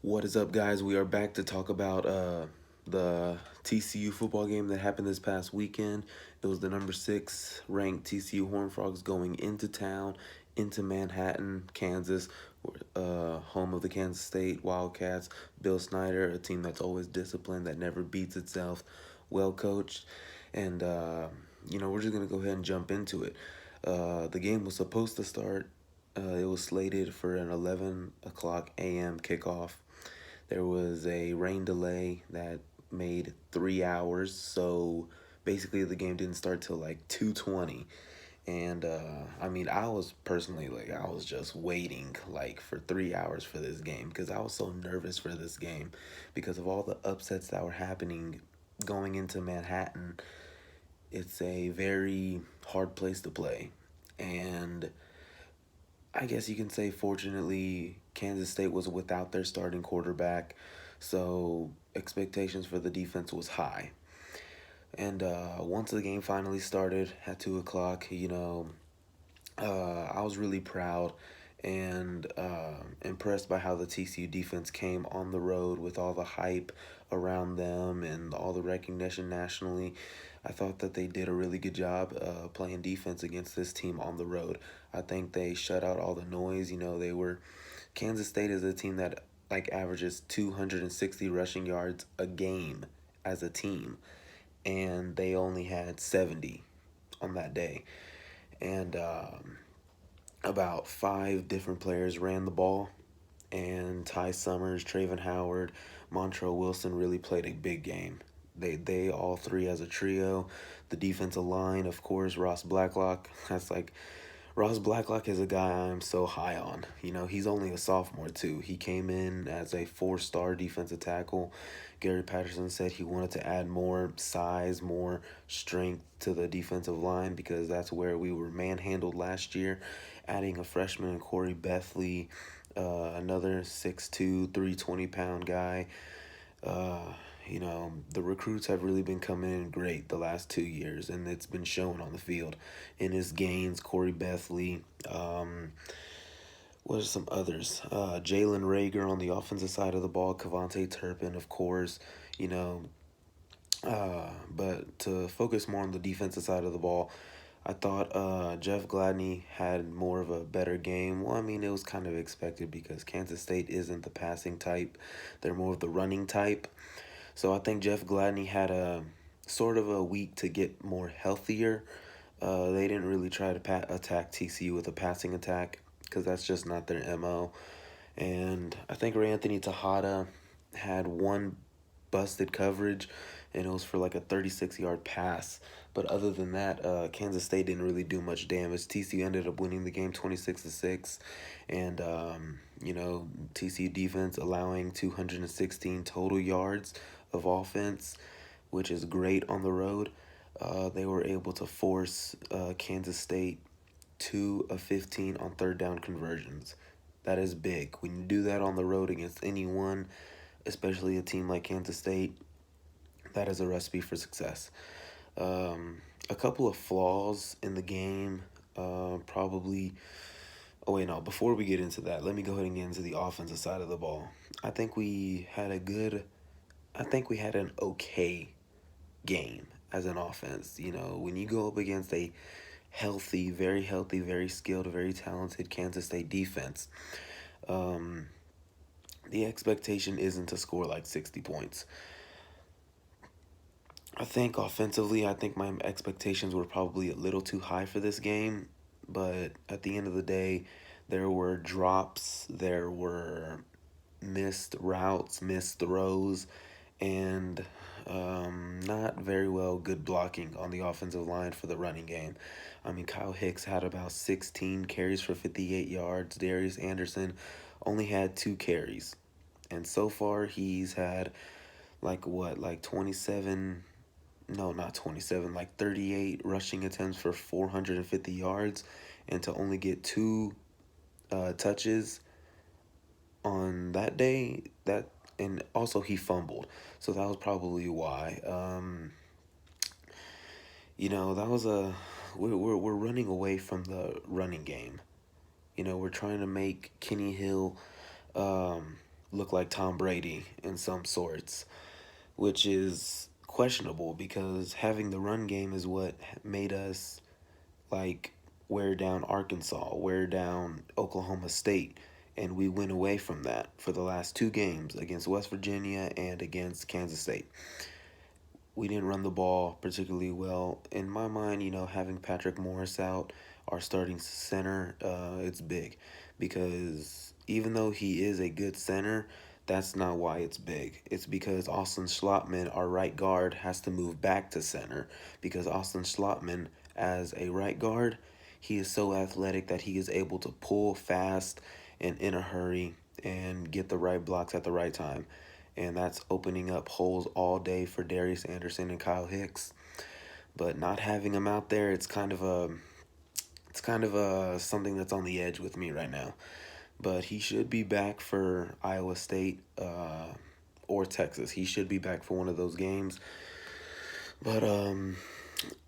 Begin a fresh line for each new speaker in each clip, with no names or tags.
What is up, guys? We are back to talk about the TCU football game that happened this past weekend. It was the number 6 ranked TCU Horned Frogs going into town, into Manhattan, Kansas, home of the Kansas State Wildcats. Bill Snyder, a team that's always disciplined, that never beats itself, well coached. And, we're just going to go ahead and jump into it. The game was supposed to start. It was slated for an 11 o'clock a.m. kickoff. There was a rain delay that made 3 hours, so basically the game didn't start till like 2:20. And I was personally like, I was just waiting like for 3 hours for this game because I was so nervous for this game because of all the upsets that were happening going into Manhattan. It's a very hard place to play, and I guess you can say, fortunately, Kansas State was without their starting quarterback, so expectations for the defense was high. And once the game finally started at 2 o'clock, I was really proud and impressed by how the TCU defense came on the road with all the hype around them and all the recognition nationally. I thought that they did a really good job playing defense against this team on the road. I think they shut out all the noise. Kansas State is a team that like averages 260 rushing yards a game as a team, and they only had 70 on that day. And about 5 different players ran the ball, and Ty Summers, Traven Howard, Montrell Wilson really played a big game. They all three as a trio. The defensive line, of course, Ross Blacklock. Ross Blacklock is a guy I'm so high on. He's only a sophomore too. He came in as a 4-star defensive tackle. Gary Patterson said he wanted to add more size, more strength to the defensive line because that's where we were manhandled last year. Adding a freshman, Corey Bethley, another 6'2", 320-pound guy. The recruits have really been coming in great the last 2 years, and it's been shown on the field. In his gains, Corey Bethley, what are some others? Jalen Rager on the offensive side of the ball, Cavante Turpin, of course, you know. But to focus more on the defensive side of the ball, I thought Jeff Gladney had more of a better game. Well, it was kind of expected because Kansas State isn't the passing type. They're more of the running type. So I think Jeff Gladney had a sort of a week to get more healthier. They didn't really try to attack TCU with a passing attack because that's just not their MO. And I think Ray Anthony Tejada had one busted coverage, and it was for like a 36-yard pass. But other than that, Kansas State didn't really do much damage. TCU ended up winning the game 26-6, and TCU defense allowing 216 total yards of offense, which is great on the road. They were able to force Kansas State 2 of 15 on third down conversions. That is big. When you do that on the road against anyone, especially a team like Kansas State, that is a recipe for success. A couple of flaws in the game, probably. Oh wait, no. Before we get into that, let me go ahead and get into the offensive side of the ball. I think we had a good. I think we had an okay game as an offense. When you go up against a healthy, very skilled, very talented Kansas State defense, the expectation isn't to score like 60 points. I think offensively, I think my expectations were probably a little too high for this game, but at the end of the day, there were drops, there were missed routes, missed throws, and not very well good blocking on the offensive line for the running game. Kyle Hicks had about 16 carries for 58 yards. Darius Anderson only had 2 carries. And so far, he's had like 27, no, not 27, like 38 rushing attempts for 450 yards, and to only get 2 touches on that day, and also he fumbled, so that was probably why. That was we're running away from the running game. We're trying to make Kenny Hill look like Tom Brady in some sorts, which is questionable because having the run game is what made us like wear down Arkansas, wear down Oklahoma State, and we went away from that for the last two games against West Virginia and against Kansas State. We didn't run the ball particularly well. In my mind, having Patrick Morris out, our starting center, it's big because even though he is a good center, that's not why it's big. It's because Austin Schlottman, our right guard, has to move back to center because Austin Schlottman, as a right guard, he is so athletic that he is able to pull fast and in a hurry and get the right blocks at the right time, and that's opening up holes all day for Darius Anderson and Kyle Hicks. But not having him out there, it's kind of a something that's on the edge with me right now. But he should be back for Iowa State or Texas. He should be back for one of those games. But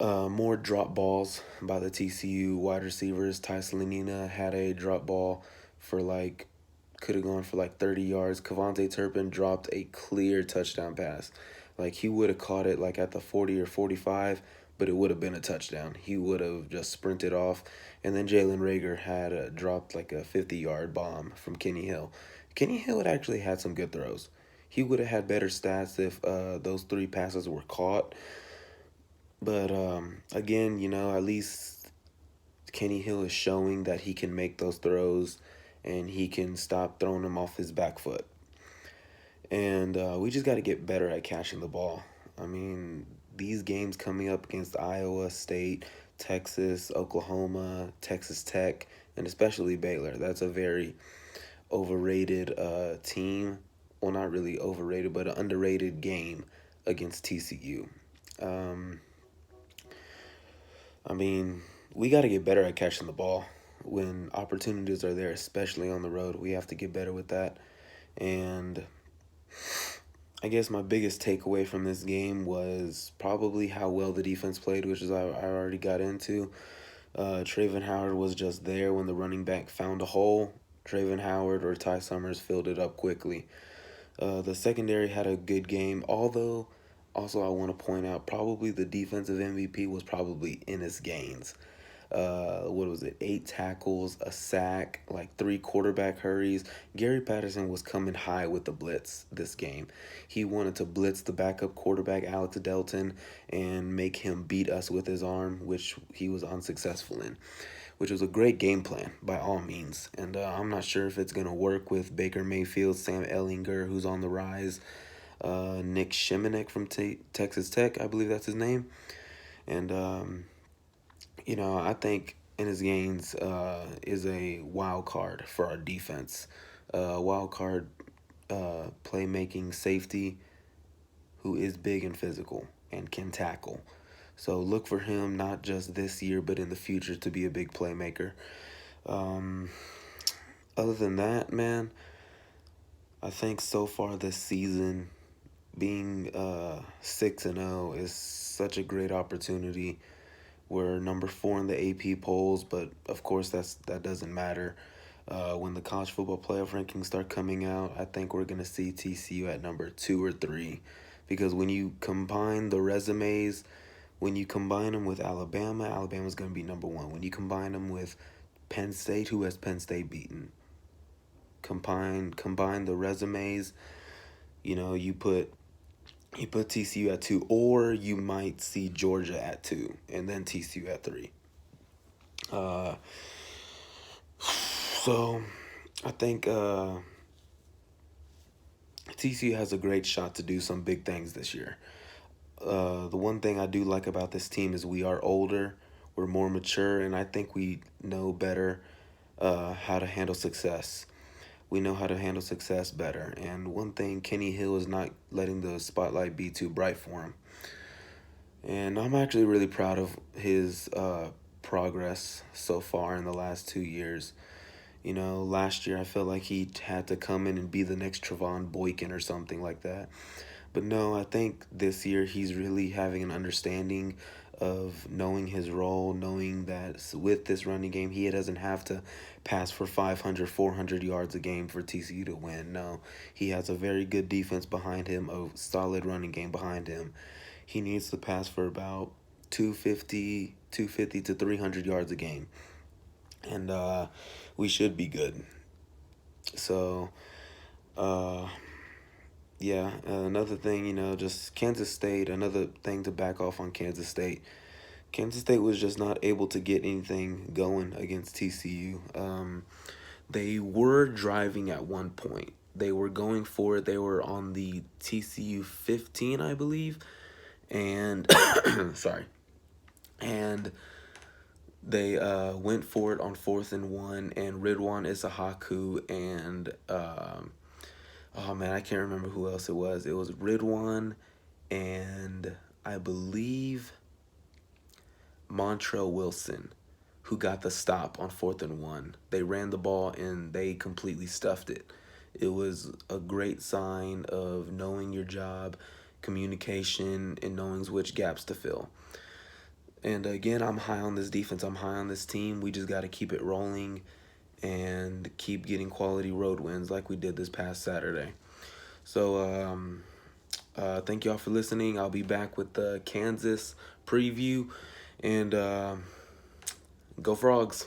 more drop balls by the TCU wide receivers. Ty Slanina had a drop ball for could have gone for 30 yards. Kavontae Turpin dropped a clear touchdown pass. Like, he would have caught it at the 40 or 45, but it would have been a touchdown. He would have just sprinted off. And then Jalen Rager had dropped a 50-yard bomb from Kenny Hill. Kenny Hill had actually had some good throws. He would have had better stats if those three passes were caught. But again, at least Kenny Hill is showing that he can make those throws and he can stop throwing them off his back foot. And we just got to get better at catching the ball. I mean, these games coming up against Iowa State, Texas, Oklahoma, Texas Tech, and especially Baylor, that's a very overrated team. Well, not really overrated, but an underrated game against TCU. Um, I mean, we got to get better at catching the ball. When opportunities are there, especially on the road, we have to get better with that. And I guess my biggest takeaway from this game was probably how well the defense played, which is I already got into. Traven Howard was just there when the running back found a hole. Traven Howard or Ty Summers filled it up quickly. The secondary had a good game, although also I want to point out probably the defensive MVP was probably Ennis Gaines. What was it? 8 tackles, a sack, 3 quarterback hurries. Gary Patterson was coming high with the blitz this game. He wanted to blitz the backup quarterback, Alex Delton, and make him beat us with his arm, which he was unsuccessful in, which was a great game plan by all means. And I'm not sure if it's going to work with Baker Mayfield, Sam Ellinger, who's on the rise, Nick Shimonek from Texas Tech, I believe that's his name. And I think Ennis Gaines is a wild card for our defense. Wild card playmaking safety who is big and physical and can tackle. So look for him not just this year but in the future to be a big playmaker. Other than that, man, I think so far this season being 6-0 is such a great opportunity. We're number 4 in the AP polls, but of course that doesn't matter. When the college football playoff rankings start coming out, I think we're gonna see TCU at number 2 or 3, because when you combine the resumes, when you combine them with Alabama, Alabama's gonna be number 1. When you combine them with Penn State, who has Penn State beaten? Combine the resumes. You put TCU at 2, or you might see Georgia at 2, and then TCU at 3. So I think TCU has a great shot to do some big things this year. The one thing I do like about this team is we are older, we're more mature, and I think we know better how to handle success. We know how to handle success better. And one thing, Kenny Hill is not letting the spotlight be too bright for him. And I'm actually really proud of his progress so far in the last 2 years. Last year I felt like he had to come in and be the next Trevon Boykin or something like that. But no, I think this year he's really having an understanding of knowing his role, knowing that with this running game, he doesn't have to pass for 500, 400 yards a game for TCU to win. No, he has a very good defense behind him, a solid running game behind him. He needs to pass for about 250 to 300 yards a game. And we should be good. So, uh, yeah, another thing, just Kansas State, another thing to back off on Kansas State. Kansas State was just not able to get anything going against TCU. They were driving at one point. They were going for it. They were on the TCU 15, I believe. And, sorry. And they went for it on 4th and 1. And Ridwan Isahaku and, oh man, I can't remember who else it was. It was Ridwan and I believe Montrell Wilson, who got the stop on 4th and 1. They ran the ball and they completely stuffed it. It was a great sign of knowing your job, communication, and knowing which gaps to fill. And again, I'm high on this defense. I'm high on this team. We just got to keep it rolling and keep getting quality road wins like we did this past Saturday. So thank y'all for listening. I'll be back with the Kansas preview. And go Frogs.